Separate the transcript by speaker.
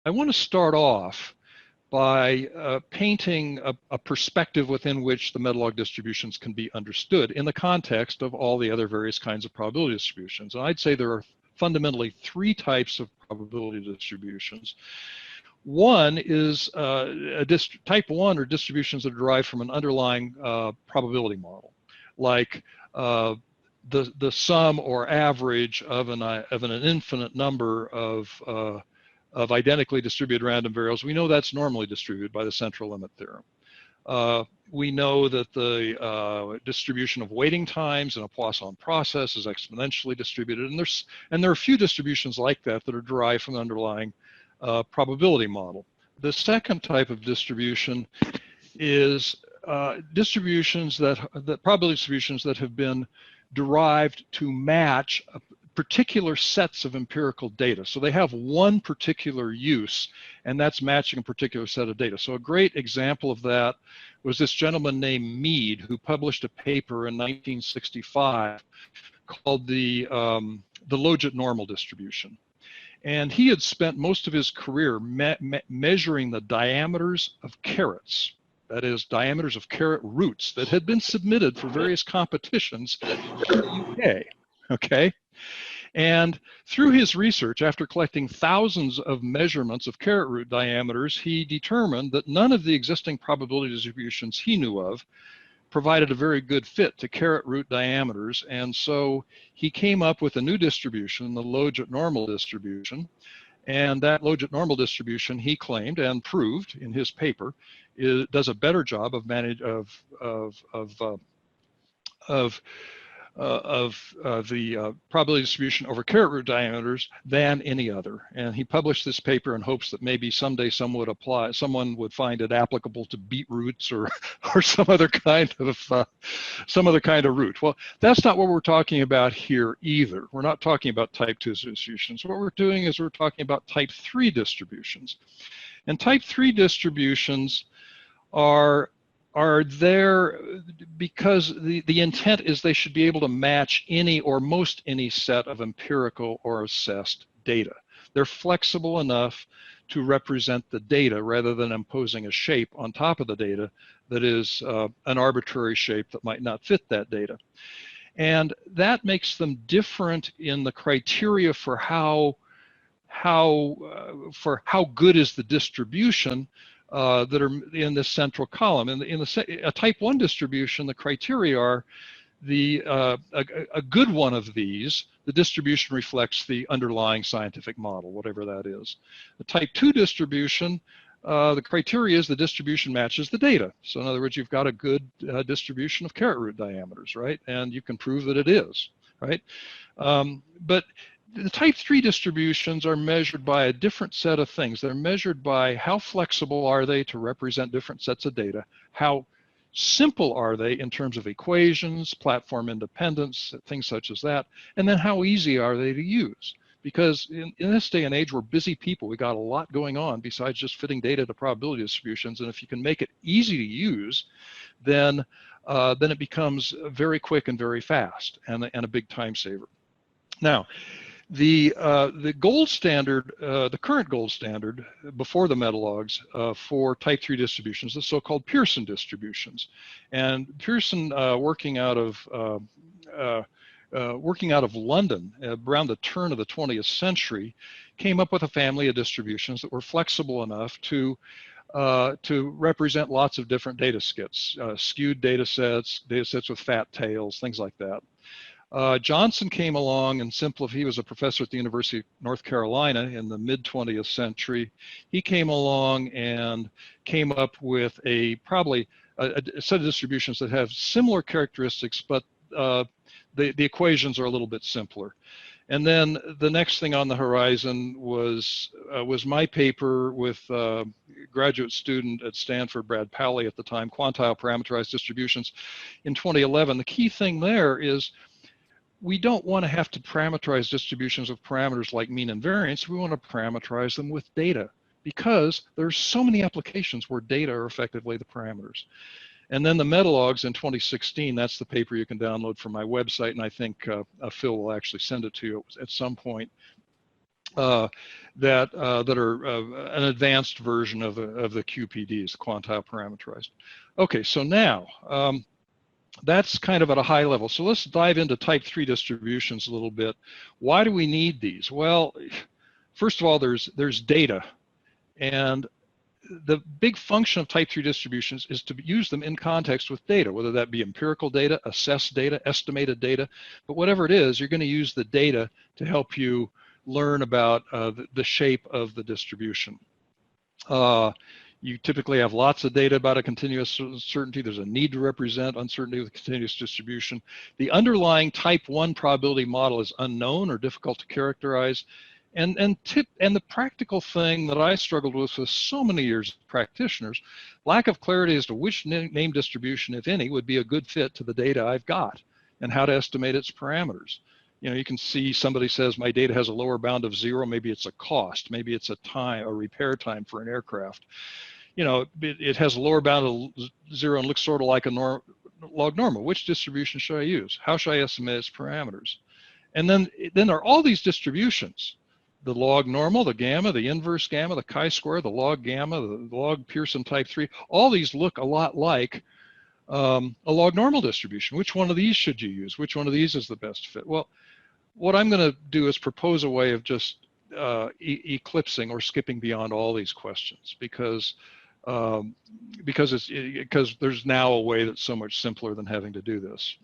Speaker 1: I want to start off by painting a perspective within which the Metalog distributions can be understood in the context of all the other various kinds of probability distributions. And I'd say there are fundamentally three types of probability distributions. One is type 1 are distributions that are derived from an underlying probability model, like the sum or average of an infinite number of identically distributed random variables. We know that's normally distributed by the central limit theorem. We know that the distribution of waiting times in a Poisson process is exponentially distributed, and there are a few distributions like that that are derived from the underlying probability model. The second type of distribution is distributions probability distributions that have been derived to match particular sets of empirical data. So they have one particular use, and that's matching a particular set of data. So a great example of that was this gentleman named Mead, who published a paper in 1965 called the logit normal distribution. And he had spent most of his career measuring the diameters of carrots, that is, diameters of carrot roots that had been submitted for various competitions in the UK, okay? And through his research, after collecting thousands of measurements of carrot root diameters, he determined that none of the existing probability distributions he knew of provided a very good fit to carrot root diameters. And so he came up with a new distribution, the logit normal distribution. And that logit normal distribution, he claimed and proved in his paper, does a better job of the probability distribution over carrot root diameters than any other. And he published this paper in hopes that maybe someday someone would find it applicable to beetroots or some other kind of root. Well, that's not what we're talking about here either. We're not talking about type 2 distributions. What we're doing is we're talking about type 3 distributions. And type 3 distributions are there because the intent is they should be able to match any or most any set of empirical or assessed data. They're flexible enough to represent the data rather than imposing a shape on top of the data that is an arbitrary shape that might not fit that data. And that makes them different in the criteria for how good is the distribution that are in this central column. In a type 1 distribution, the criteria are a good one of these, the distribution reflects the underlying scientific model, whatever that is. The type 2 distribution, the criteria is the distribution matches the data. So in other words, you've got a good distribution of carrot root diameters, right? And you can prove that it is, right? But the type 3 distributions are measured by a different set of things. They're measured by how flexible are they to represent different sets of data, how simple are they in terms of equations, platform independence, things such as that, and then how easy are they to use. Because in this day and age, we're busy people. We got a lot going on besides just fitting data to probability distributions. And if you can make it easy to use, then it becomes very quick and very fast and a big time saver. Now, the gold standard, the current gold standard before the Metalogs for type 3 distributions, the so-called Pearson distributions. And Pearson, working out of London around the turn of the 20th century, came up with a family of distributions that were flexible enough to represent lots of different data sets, skewed data sets with fat tails, things like that. Johnson came along and he was a professor at the University of North Carolina in the mid 20th century. He came along and came up with probably a set of distributions that have similar characteristics, but the equations are a little bit simpler. And then the next thing on the horizon was my paper with a graduate student at Stanford, Brad Pally at the time, quantile parameterized distributions in 2011. The key thing there is we don't want to have to parameterize distributions with parameters like mean and variance. We want to parameterize them with data because there's so many applications where data are effectively the parameters. And then the Metalogs in 2016, that's the paper you can download from my website, and I think Phil will actually send it to you at some point. that are an advanced version of the QPDs, quantile parameterized. Okay, so now that's kind of at a high level. So let's dive into type 3 distributions a little bit. Why do we need these? Well, first of all, there's data, and the big function of type 3 distributions is to use them in context with data, whether that be empirical data, assessed data, estimated data, but whatever it is, you're going to use the data to help you learn about the shape of the distribution. You typically have lots of data about a continuous uncertainty. There's a need to represent uncertainty with continuous distribution. The underlying type 1 probability model is unknown or difficult to characterize. And the practical thing that I struggled with for so many years as practitioners, lack of clarity as to which name distribution, if any, would be a good fit to the data I've got and how to estimate its parameters. You know, you can see somebody says my data has a lower bound of 0. Maybe it's a cost. Maybe it's a time, a repair time for an aircraft. You know, it has a lower bound of 0 and looks sort of like a log normal. Which distribution should I use? How should I estimate its parameters? And then there are all these distributions: the log normal, the gamma, the inverse gamma, the chi-square, the log gamma, the log Pearson type 3. All these look a lot like a log normal distribution. Which one of these should you use? Which one of these is the best fit? Well, what I'm going to do is propose a way of just eclipsing or skipping beyond all these questions, because there's now a way that's so much simpler than having to do this.